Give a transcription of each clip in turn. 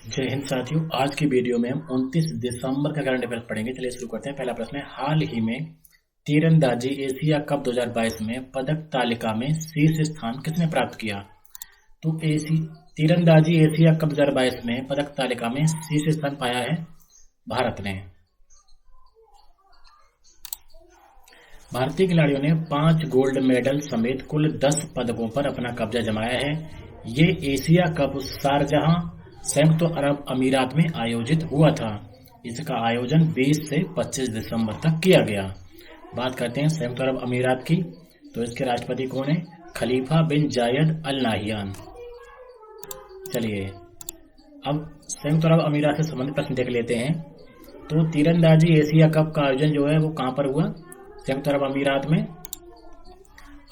जय हिंद साथियों। आज की वीडियो में हम 29 दिसंबर का करंट अफेयर्स पढ़ेंगे। चलिए शुरू करते हैं। पहला प्रश्न है, हाल ही में तीरंदाजी एशिया कप 2022 में पदक तालिका में शीर्ष स्थान किसने प्राप्त किया? तो तीरंदाजी एशिया कप 2022 में पदक तालिका में शीर्ष स्थान पाया है भारत ने। भारतीय खिलाड़ियों ने 5 गोल्ड मेडल समेत कुल 10 पदकों पर अपना कब्जा जमाया है। ये एशिया कप शारजाह संयुक्त अरब अमीरात में आयोजित हुआ था। इसका आयोजन 20 से 25 दिसंबर तक किया गया। बात करते हैं संयुक्त अरब अमीरात की, तो इसके राष्ट्रपति कौन है? खलीफा बिन जायद अल नाहियान। चलिए अब संयुक्त अरब अमीरात से संबंधित प्रश्न देख लेते हैं। तो तीरंदाजी एशिया कप का आयोजन जो है वो कहां पर हुआ? संयुक्त अरब अमीरात में।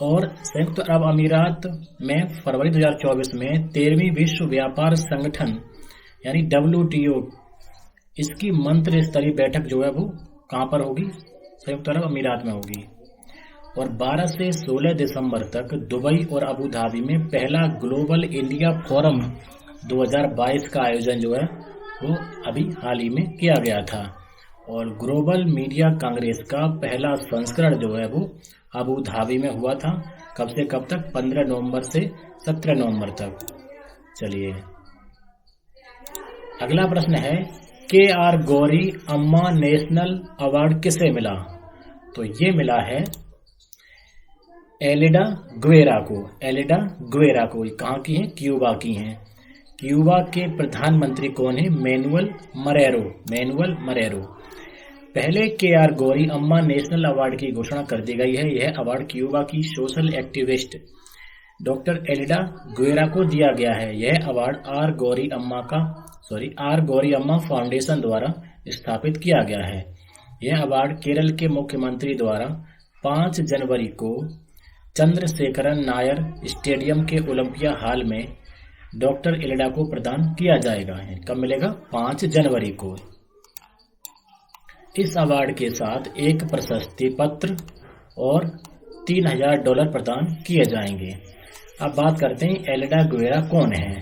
और संयुक्त अरब अमीरात में फरवरी 2024 में 13वीं विश्व व्यापार संगठन यानी WTO इसकी मंत्री स्तरीय बैठक जो है वो कहां पर होगी? संयुक्त अरब अमीरात में होगी। और 12 से 16 दिसंबर तक दुबई और अबू धाबी में पहला ग्लोबल इंडिया फोरम 2022 का आयोजन जो है वो अभी हाल ही में किया गया था। और ग्लोबल मीडिया कांग्रेस का पहला संस्करण जो है वो अबू धाबी में हुआ था। कब से कब तक? 15 नवंबर से 17 नवंबर तक। चलिए अगला प्रश्न है, KR गौरी अम्मा नेशनल अवार्ड किसे मिला? तो ये मिला है एलिडा गुएरा को। एलिडा गुएरा को कहाँ की है? क्यूबा की हैं। क्यूबा के प्रधानमंत्री कौन है? मैनुअल मरेरो। मैनुअल मरेरो। पहले KR गौरी अम्मा नेशनल अवार्ड की घोषणा कर दी गई है। यह अवार्ड क्यूबा की सोशल एक्टिविस्ट डॉक्टर एलिडा गुएरा को दिया गया है। यह अवार्ड आर गौरी अम्मा फाउंडेशन द्वारा स्थापित किया गया है। यह अवार्ड केरल के मुख्यमंत्री द्वारा 5 जनवरी को चंद्रशेखरन नायर स्टेडियम के ओलंपिया हॉल में डॉक्टर एलिडा को प्रदान किया जाएगा। कब मिलेगा? 5 जनवरी को। इस अवार्ड के साथ एक प्रशस्ति पत्र और $3000 प्रदान किए जाएंगे। अब बात करते हैं एलिडा गुएरा कौन है।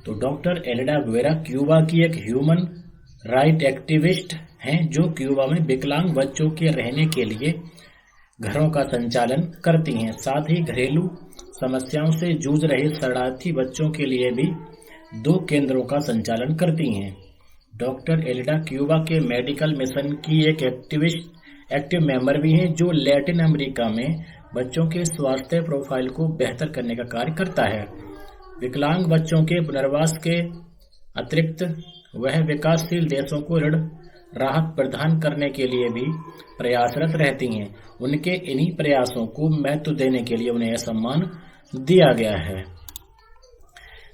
तो डॉक्टर एलिडा गुएरा क्यूबा की एक ह्यूमन राइट एक्टिविस्ट हैं जो क्यूबा में विकलांग बच्चों के रहने के लिए घरों का संचालन करती हैं। साथ ही घरेलू समस्याओं से जूझ रहे शरणार्थी बच्चों के लिए भी 2 केंद्रों का संचालन करती हैं। डॉक्टर एलिडा क्यूबा के मेडिकल मिशन की एक एक्टिव मेंबर भी हैं जो लैटिन अमेरिका में बच्चों के स्वास्थ्य प्रोफाइल को बेहतर करने का कार्य करता है। विकलांग बच्चों के पुनर्वास के अतिरिक्त वह विकासशील देशों को ऋण राहत प्रदान करने के लिए भी प्रयासरत रहती हैं। उनके इन्हीं प्रयासों को महत्व देने के लिए उन्हें यह सम्मान दिया गया है।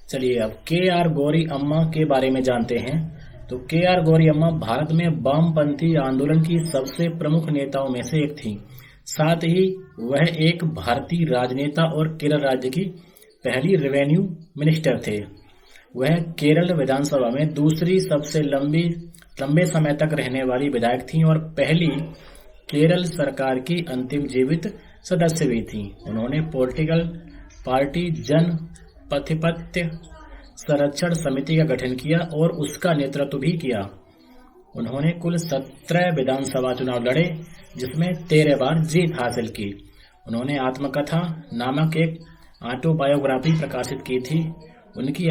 चलिए अब KR गौरी अम्मा के बारे में जानते हैं। तो KR गौरी अम्मा भारत में वामपंथी आंदोलन की सबसे प्रमुख नेताओं में से एक थी। साथ ही वह एक भारतीय राजनेता और केरल राज्य की पहली रेवेन्यू मिनिस्टर थे। वह केरल विधानसभा में दूसरी सबसे लंबे समय तक रहने वाली विधायक थीं और पहली केरल सरकार की अंतिम जीवित सदस्य भी थीं। उन्होंने पॉलिटिकल पार्टी जन प्रतिपत्ति संरक्षण समिति का गठन किया और उसका नेतृत्व भी किया। उन्होंने कुल 17 विधानसभा चुनाव लड़े जिसमें 13 बार जीत हासिल की। उन्होंने आत्मकथा नामक एक ऑटोबायोग्राफी प्रकाशित की थी। उनकी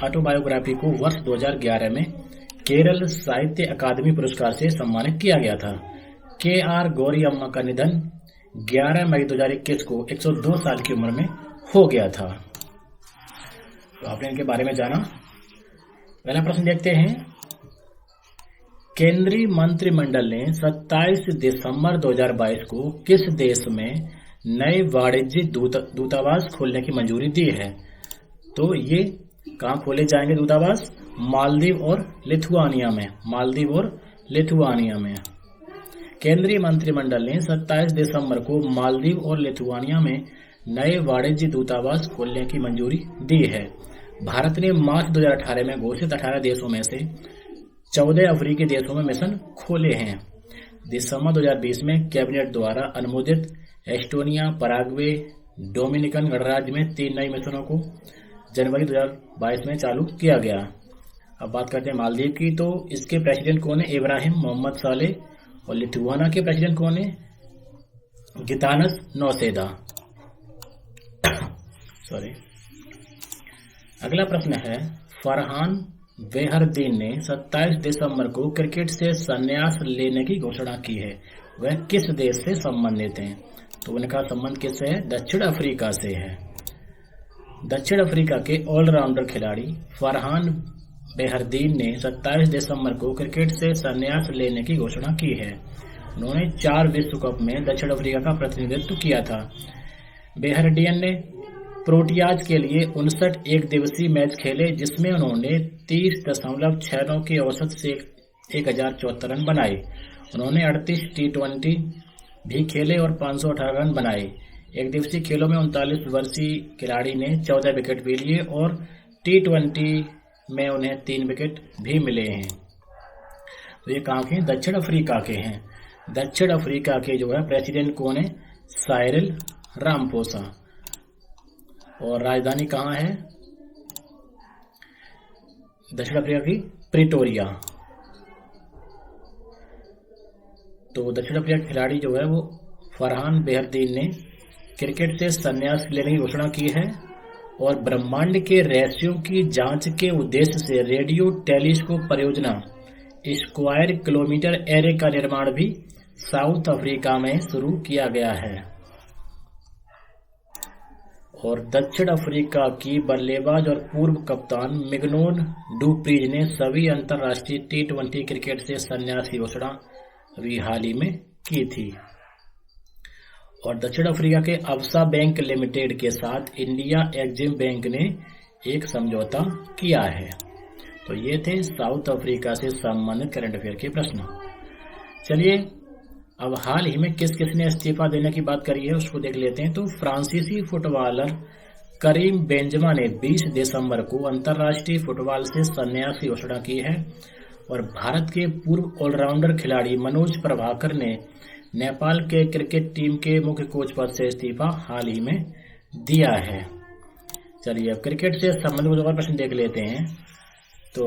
ऑटोबायोग्राफी को वर्ष 2011 में केरल साहित्य अकादमी पुरस्कार से सम्मानित किया गया था। KR गौरी अम्मा का निधन 11 मई 2021 को 102 साल की उम्र में हो गया था। तो आपने इनके बारे में जाना। पहला प्रश्न देखते हैं, केंद्रीय मंत्रिमंडल ने 27 दिसंबर 2022 को किस देश में नए वाणिज्य दूतावास खोलने की मंजूरी दी है? तो ये कहाँ खोले जाएंगे दूतावास? मालदीव और लिथुआनिया में। मालदीव और लिथुआनिया में। केंद्रीय मंत्रिमंडल ने 27 दिसंबर को मालदीव और लिथुआनिया में नए वाणिज्य दूतावास खोलने की मंजूरी दी है। भारत ने मार्च 2018 में घोषित 18 देशों में से 14 अफ्रीकी देशों में मिशन खोले हैं। दिसंबर 2020 में कैबिनेट द्वारा अनुमोदित एस्टोनिया, पराग्वे, डोमिनिकन गणराज्य में 3 नए मिशनों को जनवरी 2022 में चालू किया गया। अब बात करते हैं मालदीव की, तो इसके प्रेसिडेंट कौन है? इब्राहिम मोहम्मद सालेह। और लिथुआना के प्रेसिडेंट कौन है? गितानस नौसेदा। सॉरी। अगला प्रश्न है, फरहान बेहरदीन ने 27 दिसंबर को क्रिकेट से संन्यास लेने की घोषणा की है। वह किस देश से संबंधित हैं? तो उनका संबंध किससे है? दक्षिण अफ्रीका से है। दक्षिण अफ्रीका के ऑलराउंडर खिलाड़ी फरहान बेहरदीन ने 27 दिसंबर को क्रिकेट से संन्यास लेने की घोषणा की है। उन्होंने 4 विश्व कप में दक्षिण अफ्रीका का प्रतिनिधित्व किया था। बेहरडीन ने प्रोटियाज के लिए 59 एक दिवसीय मैच खेले, जिसमें उन्होंने 30.69 के औसत से 1074 रन बनाए। उन्होंने 38 टी20 भी खेले और 518 रन बनाए। एक दिवसीय खेलों में 39 वर्षीय खिलाड़ी ने 14 विकेट भी लिए और टी20 में उन्हें 3 विकेट भी मिले हैं। तो ये कहाँ के हैं? दक्षिण अफ्रीका के हैं। दक्षिण अफ्रीका के जो है प्रेसिडेंट कौन है? Cyril Ramaphosa. और राजधानी कहाँ है दक्षिण अफ्रीका की? प्रिटोरिया। तो दक्षिण अफ्रीका के खिलाड़ी जो है वो फरहान बेहरदीन ने क्रिकेट से संन्यास लेने की घोषणा की है और ब्रह्मांड के रहस्यों की जांच के उद्देश्य से रेडियो टेलीस्कोप परियोजना स्क्वायर किलोमीटर एरे का निर्माण भी साउथ अफ्रीका में शुरू किया गया है। और दक्षिण अफ्रीका की बल्लेबाज और पूर्व कप्तान मिगनोन डुप्रीज ने सभी अंतर्राष्ट्रीय टी20 क्रिकेट से संन्यास की घोषणा अभी हाल ही में की थी। और दक्षिण अफ्रीका के अब्सा बैंक लिमिटेड के साथ इंडिया एक्जिम बैंक ने एक समझौता किया है। तो ये थे साउथ अफ्रीका से संबंधित करंट अफेयर के प्रश्न। चलिए अब हाल ही में किस किस ने इस्तीफा देने की बात करी है उसको देख लेते हैं। तो फ्रांसीसी फुटबॉलर करीम बेंजेमा ने 20 दिसंबर को अंतर्राष्ट्रीय फुटबॉल से संन्यास की घोषणा की है। और भारत के पूर्व ऑलराउंडर खिलाड़ी मनोज प्रभाकर ने नेपाल के क्रिकेट टीम के मुख्य कोच पद से इस्तीफा हाल ही में दिया है। चलिए अब क्रिकेट से संबंधित कुछ और प्रश्न देख लेते हैं। तो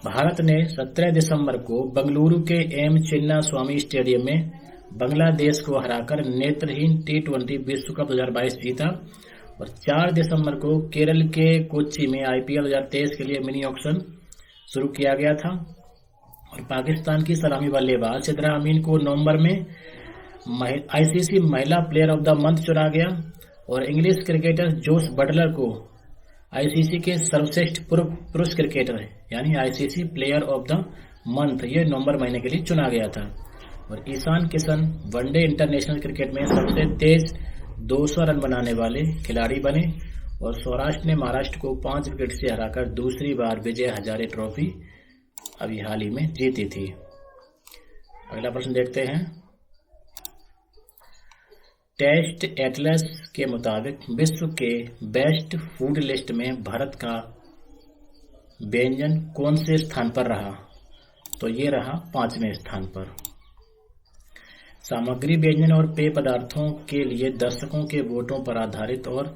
भारत ने 17 दिसंबर को बेंगलुरु के एम चिन्ना स्वामी स्टेडियम में बांग्लादेश को हराकर नेत्रहीन टी20 विश्व कप 2022 जीता। और 4 दिसंबर को केरल के कोच्चि में आईपीएल 2023 के लिए मिनी ऑक्शन शुरू किया गया था। और पाकिस्तान की सलामी बल्लेबाज सिद्रा अमीन को नवंबर में आईसीसी महिला प्लेयर ऑफ द मंथ चुना गया। और इंग्लिश क्रिकेटर जोस बटलर को आईसीसी के सर्वश्रेष्ठ पुरुष क्रिकेटर यानी ICC player of the month ये नवंबर महीने के लिए चुना गया था। और Ishan Kishan one day international cricket में सबसे तेज 200 रन बनाने वाले खिलाड़ी बने। और सौराष्ट्र ने महाराष्ट्र को 5 विकेट से हराकर दूसरी बार विजय हजारे ट्रॉफी अभी हाल ही में जीती थी। अगला प्रश्न देखते हैं। टेस्ट एटलस के मुताबिक विश्व के बेस्ट फूड लिस्ट में भारत का व्यंजन कौन से स्थान पर रहा? तो ये रहा 5वें स्थान पर। सामग्री, व्यंजन और पेय पदार्थों के लिए दर्शकों के वोटों पर आधारित और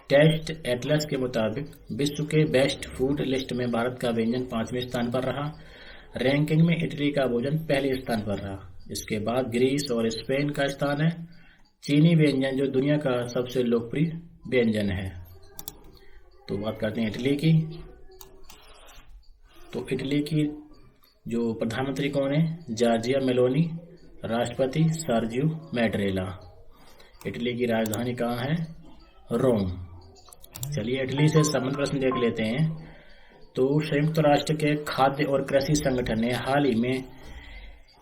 टेस्ट एटलस के मुताबिक विश्व के बेस्ट फूड लिस्ट में भारत का व्यंजन 5वें स्थान पर रहा। रैंकिंग में इटली का भोजन पहले स्थान पर रहा। इसके बाद ग्रीस और स्पेन का स्थान है। चीनी व्यंजन जो दुनिया का सबसे लोकप्रिय व्यंजन है। तो बात करते हैं इटली की। तो इटली की जो प्रधानमंत्री कौन है? Giorgia Meloni. राष्ट्रपति सर्जियो मैट्रेला। इटली की राजधानी कहाँ है? रोम। चलिए इटली से संबंधित प्रश्न देख लेते हैं। तो संयुक्त राष्ट्र के खाद्य और कृषि संगठन ने हाल ही में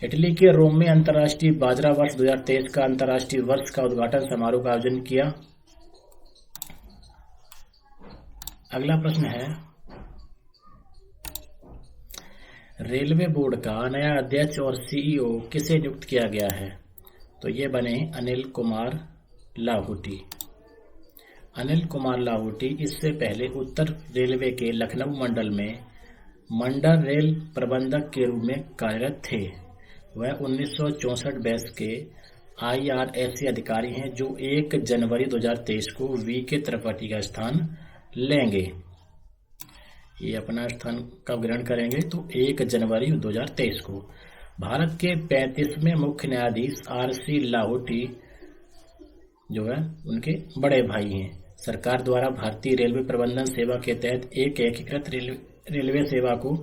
इटली के रोम में अंतर्राष्ट्रीय बाजरा वर्ष 2023 का अंतर्राष्ट्रीय वर्ष का उद्घाटन समारोह का आयोजन किया। अगला प्रश्न है, रेलवे बोर्ड का नया अध्यक्ष और सीईओ किसे नियुक्त किया गया है? तो ये बने अनिल कुमार लाहौटी। अनिल कुमार लाहौटी इससे पहले उत्तर रेलवे के लखनऊ मंडल में मंडल रेल प्रबंधक के रूप में कार्यरत थे। वह 1964 बैच के IRSC अधिकारी हैं जो 1 जनवरी 2023 को वी के त्रिपाठी का स्थान लेंगे। ये अपना स्थान कब ग्रहण करेंगे? तो 1 जनवरी 2023 को। भारत के 35वें मुख्य न्यायाधीश RC लाहोटी जो है उनके बड़े भाई हैं। सरकार द्वारा भारतीय रेलवे प्रबंधन सेवा के तहत एक एकीकृत रेलवे सेवा को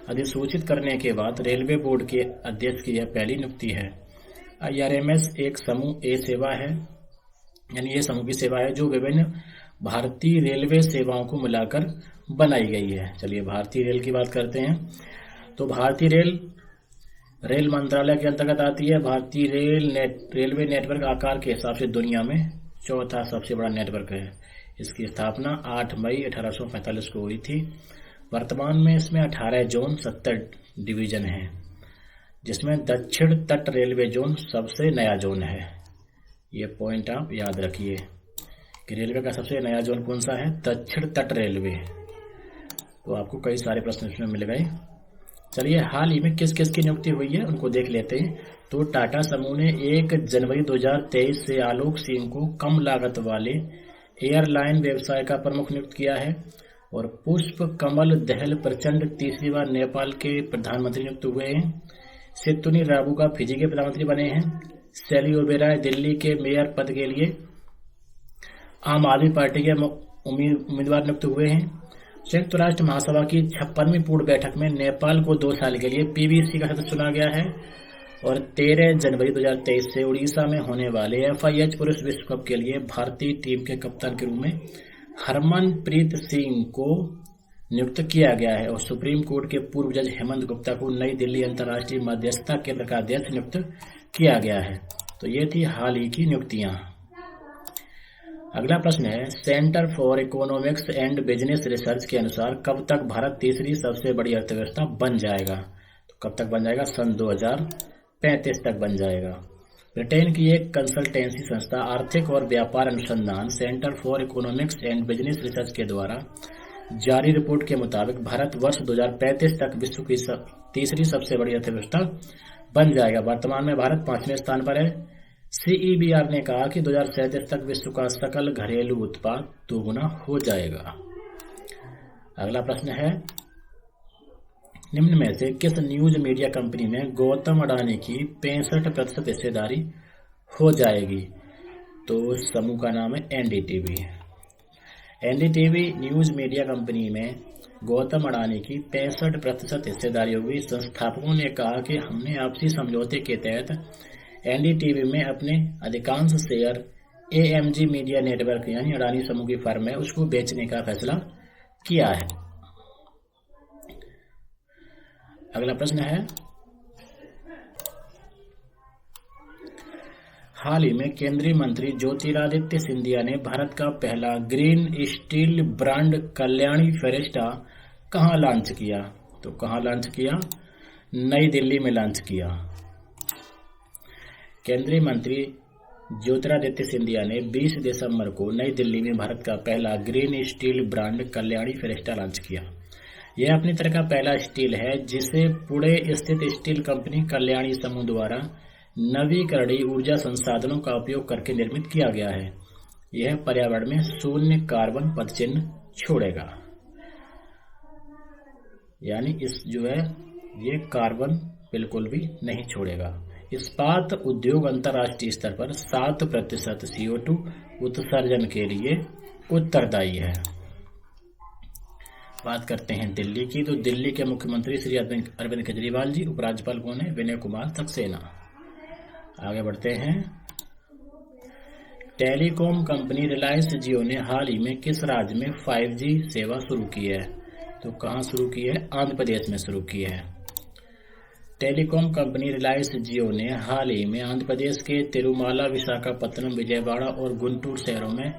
अधिसूचित करने के बाद रेलवे बोर्ड के अध्यक्ष की यह पहली नियुक्ति है। IRMS एक समूह ए सेवा है, यानी ये समूह की सेवा है जो विभिन्न भारतीय रेलवे सेवाओं को मिलाकर बनाई गई है। चलिए भारतीय रेल की बात करते हैं। तो भारतीय रेल मंत्रालय के अंतर्गत आती है। भारतीय रेलवे नेटवर्क आकार के हिसाब से दुनिया में चौथा सबसे बड़ा नेटवर्क है। इसकी स्थापना 8 मई 1845 को हुई थी। वर्तमान में इसमें 18 जोन 70 डिवीजन हैं, जिसमें दक्षिण तट रेलवे जोन सबसे नया जोन है। ये पॉइंट आप याद रखिए कि रेलवे का सबसे नया जोन कौन सा है? दक्षिण तट रेलवे। तो आपको कई सारे प्रश्न इसमें मिल गए। चलिए हाल ही में किस किस की नियुक्ति हुई है उनको देख लेते हैं। तो टाटा समूह ने 1 जनवरी 2023 से आलोक सिंह को कम लागत वाले एयरलाइन व्यवसाय का प्रमुख नियुक्त किया है। और पुष्प कमल दहल प्रचंड तीसरी बार नेपाल के प्रधानमंत्री नियुक्त हुए हैं। सितुनी राबुका फिजी के प्रधानमंत्री बने हैं। सैली ओबेरॉय दिल्ली के मेयर पद के लिए आम आदमी पार्टी के उम्मीदवार नियुक्त हुए हैं। संयुक्त राष्ट्र महासभा की 56वीं पूर्ण बैठक में नेपाल को 2 साल के लिए PBC का सदस्य चुना गया है। और 13 जनवरी 2023 से उड़ीसा में होने वाले FIH पुरुष विश्व कप के लिए भारतीय टीम के कप्तान के रूप में हरमनप्रीत सिंह को नियुक्त किया गया है। और सुप्रीम कोर्ट के पूर्व जज हेमंत गुप्ता को नई दिल्ली अंतर्राष्ट्रीय मध्यस्थता केंद्र का अध्यक्ष नियुक्त किया गया है। तो ये थी हाल ही की नियुक्तियां। अगला प्रश्न है, centre for economics and business research के अनुसार कब तक भारत तीसरी सबसे बड़ी अर्थव्यवस्था बन जाएगा? तो कब तक बन जाएगा? सन 2035 तक बन जाएगा। ब्रिटेन की एक कंसल्टेंसी संस्था आर्थिक और व्यापार अनुसंधान centre for economics and business research के द्वारा जारी रिपोर्ट के मुताबिक भारत वर्ष 2035 तक विश्व की तीसरी सबसे बड़ी अर्थव्यवस्था बन जाएगा। वर्तमान में भारत 5वें स्थान पर है। CEBR ने कहा कि 2037 तक विश्व का सकल घरेलू उत्पाद 2 गुना हो जाएगा। अगला प्रश्न है, निम्न में से किस न्यूज मीडिया कंपनी में गौतम अडानी की 65% हिस्सेदारी हो जाएगी? तो उस समूह का नाम है NDTV। NDTV news media company में गौतम अडानी की 65% हिस्सेदारी होगी। संस्थापकों ने कहा कि हमने आपसी समझौते के तहत NDTV में अपने अधिकांश शेयर AMG मीडिया नेटवर्क यानी अडानी समूह की फर्म है उसको बेचने का फैसला किया है। अगला प्रश्न है, हाल ही में केंद्रीय मंत्री ज्योतिरादित्य सिंधिया ने भारत का पहला ग्रीन स्टील ब्रांड कल्याणी फेरेस्टा कहां लॉन्च किया? तो कहां लॉन्च किया? नई दिल्ली में लॉन्च किया। केंद्रीय मंत्री ज्योतिरादित्य सिंधिया ने 20 दिसंबर को नई दिल्ली में भारत का पहला green steel brand Kalyani Ferresta launch किया। यह अपनी तरह का पहला स्टील है जिसे पुणे स्थित स्टील कंपनी कल्याणी समूह द्वारा नवीकरणीय ऊर्जा संसाधनों का उपयोग करके निर्मित किया गया है। यह पर्यावरण में शून्य कार्बन पदचिह्न छोड़ेगा, यानी इस जो है ये कार्बन बिल्कुल भी नहीं छोड़ेगा। इस्पात उद्योग अंतर्राष्ट्रीय स्तर पर 7% CO2 उत्सर्जन के लिए उत्तरदायी है। बात करते हैं दिल्ली की। तो दिल्ली के मुख्यमंत्री श्री अरविंद केजरीवाल जी, उपराज्यपाल कौन है? विनय कुमार सक्सेना। आगे बढ़ते हैं, टेलीकॉम कंपनी रिलायंस जियो ने हाल ही में किस राज्य में 5G सेवा शुरू की है? तो कहां शुरू की है? आंध्र प्रदेश में शुरू की है। टेलीकॉम कंपनी रिलायंस जियो ने हाल ही में आंध्र प्रदेश के तिरुमाला, विशाखापत्तनम, विजयवाड़ा और गुंटूर शहरों में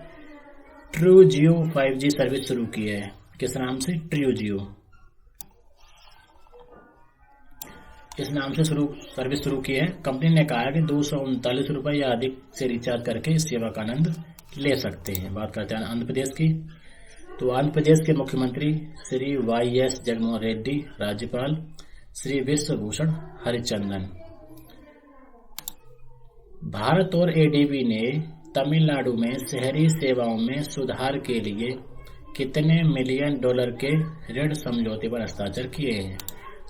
ट्रू जियो 5G सर्विस शुरू की है। किस नाम से? ट्रू जियो। इस नाम से सर्विस शुरू की है। कंपनी ने कहा है कि 239 रुपए या अधिक से रिचार्ज करके इस सेवा का आनंद ले सकते हैं। बात करते हैं आंध्र प्रदेश की। तो आंध्र प्रदेश के मुख्यमंत्री श्री YS जगनमोहन रेड्डी, राज्यपाल श्री विश्वभूषण हरिचंदन। भारत और ADB ने तमिलनाडु में शहरी सेवाओं में सुधार के लिए कितने मिलियन डॉलर के ऋण समझौते पर हस्ताक्षर किए हैं?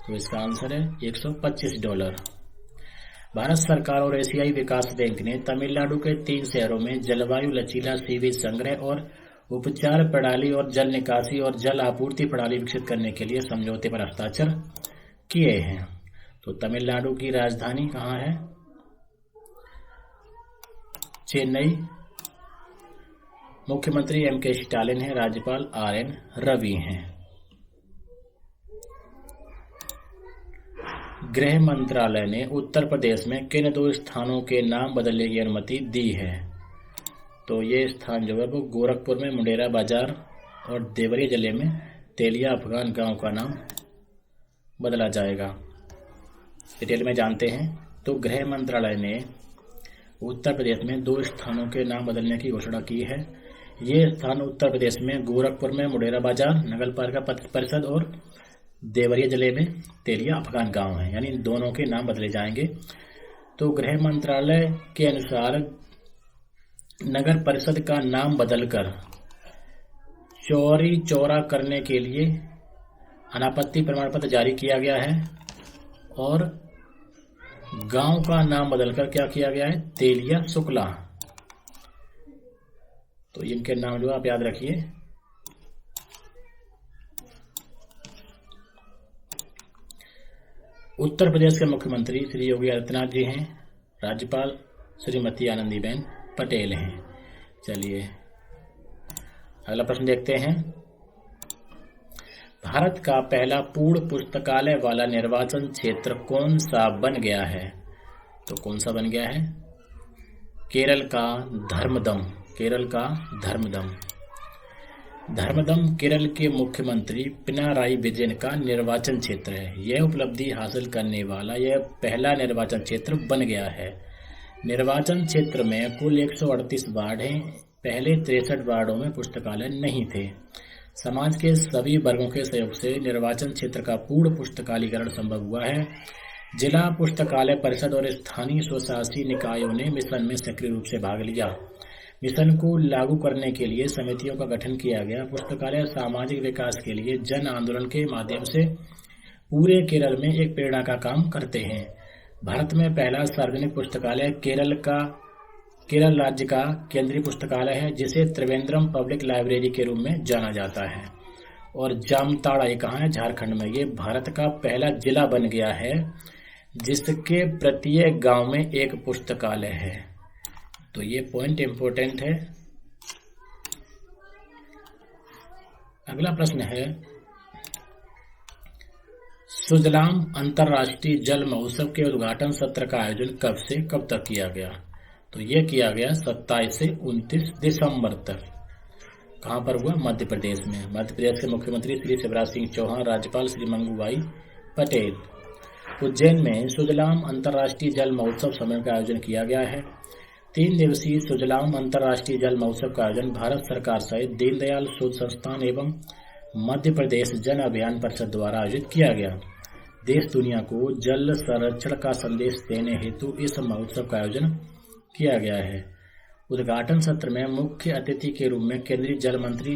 तो इसका आंसर है $125। भारत सरकार और एशियाई विकास बैंक ने तमिलनाडु के 3 शहरों में जलवायु लचीला सीवेज संग्रह और उपचार प्रणाली और जल निकासी और जल आपूर्ति प्रणाली विकसित करने के लिए समझौते पर हस्ताक्षर किए हैं। तो तमिलनाडु की राजधानी कहाँ है? चेन्नई। मुख्यमंत्री M.K. स्टालिन है, राज्यपाल R.N. रवि हैं। गृह मंत्रालय ने उत्तर प्रदेश में किन 2 स्थानों के नाम बदलने की अनुमति दी है? तो ये स्थान जो है वो गोरखपुर में मुंडेरा बाजार और देवरिया जिले में तेलिया अफगान गांव का नाम बदला जाएगा। डिटेल में जानते हैं। तो गृह मंत्रालय ने उत्तर प्रदेश में 2 स्थानों के नाम बदलने की घोषणा की है। ये स्थान उत्तर प्रदेश में गोरखपुर में मुंडेरा बाजार नगर पालिका परिषद और देवरिया जिले में तेलिया अफगान गांव है, यानी इन दोनों के नाम बदले जाएंगे। तो गृह मंत्रालय के अनुसार नगर परिषद का नाम बदलकर चौरी चौरा करने के लिए अनापत्ति प्रमाण पत्र जारी किया गया है और गांव का नाम बदलकर क्या किया गया है? तेलिया शुक्ला। तो इनके नाम जो आप याद रखिए। उत्तर प्रदेश के मुख्यमंत्री श्री योगी आदित्यनाथ जी हैं, राज्यपाल श्रीमती आनंदीबेन पटेल हैं। चलिए अगला प्रश्न देखते हैं। भारत का पहला पूर्ण पुस्तकालय वाला निर्वाचन क्षेत्र कौन सा बन गया है? तो कौन सा बन गया है? केरल का धर्मदम। केरल का धर्मदम। धर्मदम केरल के मुख्यमंत्री पिनाराई विजयन का निर्वाचन क्षेत्र है। यह उपलब्धि हासिल करने वाला यह पहला निर्वाचन क्षेत्र बन गया है। निर्वाचन क्षेत्र में कुल 138 वार्ड हैं। पहले 63 वार्डों में पुस्तकालय नहीं थे। समाज के सभी वर्गों के सहयोग से निर्वाचन क्षेत्र का पूर्ण पुस्तकालीकरण संभव हुआ है। जिला पुस्तकालय परिषद और स्थानीय स्वशासी निकायों ने मिशन में सक्रिय रूप से भाग लिया। मिशन को लागू करने के लिए समितियों का गठन किया गया। पुस्तकालय सामाजिक विकास के लिए जन आंदोलन के माध्यम से पूरे केरल में एक प्रेरणा का काम करते हैं। भारत में पहला सार्वजनिक पुस्तकालय केरल राज्य का केंद्रीय पुस्तकालय है, जिसे त्रिवेंद्रम पब्लिक लाइब्रेरी के रूप में जाना जाता है। और जामताड़ा ये कहाँ है? झारखंड में। ये भारत का पहला जिला बन गया है जिसके प्रत्येक गांव में एक पुस्तकालय है। तो ये पॉइंट इंपॉर्टेंट है। अगला प्रश्न है, सुजलाम अंतर्राष्ट्रीय जल महोत्सव के उद्घाटन सत्र का आयोजन कब से कब तक किया गया? तो ये किया गया 27 से 29 दिसंबर तक। कहां पर हुआ? मध्य प्रदेश में। मध्य प्रदेश के मुख्यमंत्री श्री शिवराज सिंह चौहान, राज्यपाल श्री मंगूभाई पटेल। उज्जैन में सुजलाम अंतर्राष्ट्रीय जल महोत्सव सम्मेलन का आयोजन किया गया है। 3 दिवसीय सुजलाम अंतर्राष्ट्रीय जल महोत्सव का आयोजन भारत सरकार सहित दीनदयाल शोध संस्थान एवं मध्य प्रदेश जन अभियान परिषद द्वारा आयोजित किया गया। देश दुनिया को जल संरक्षण का संदेश देने हेतु इस महोत्सव का आयोजन किया गया है। उद्घाटन सत्र में मुख्य अतिथि के रूप में केंद्रीय जल मंत्री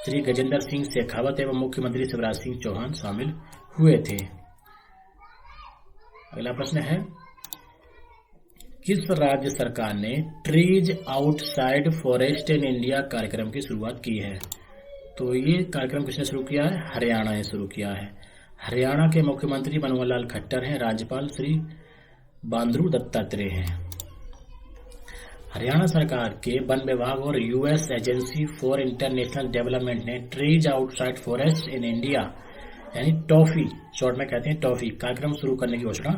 श्री गजेंद्र सिंह शेखावत एवं मुख्यमंत्री शिवराज सिंह चौहान शामिल हुए थे। अगला प्रश्न है, किस राज्य सरकार ने trees outside forest in India कार्यक्रम की शुरुआत की है? तो ये कार्यक्रम किसने शुरू किया है? हरियाणा ने शुरू किया है। हरियाणा के मुख्यमंत्री मनोहर लाल खट्टर हैं, राज्यपाल श्री बंडारू दत्तात्रेय हैं। हरियाणा सरकार के वन विभाग और US agency for international development ने trees outside forest in India यानी टॉफी, शॉर्ट में कहते हैं टॉफी, कार्यक्रम शुरू करने की घोषणा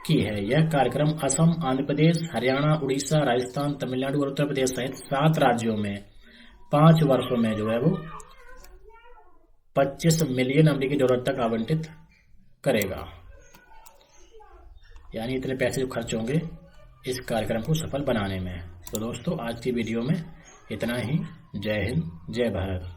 की है। यह कार्यक्रम असम, आंध्र प्रदेश, हरियाणा, उड़ीसा, राजस्थान, तमिलनाडु और उत्तर प्रदेश सहित 7 राज्यों में 5 वर्षों में जो है वो 25 मिलियन अमेरिकी डॉलर तक आवंटित करेगा। यानी इतने पैसे जो खर्च होंगे इस कार्यक्रम को सफल बनाने में। तो दोस्तों आज की वीडियो में इतना ही। जय हिंद, जय भारत।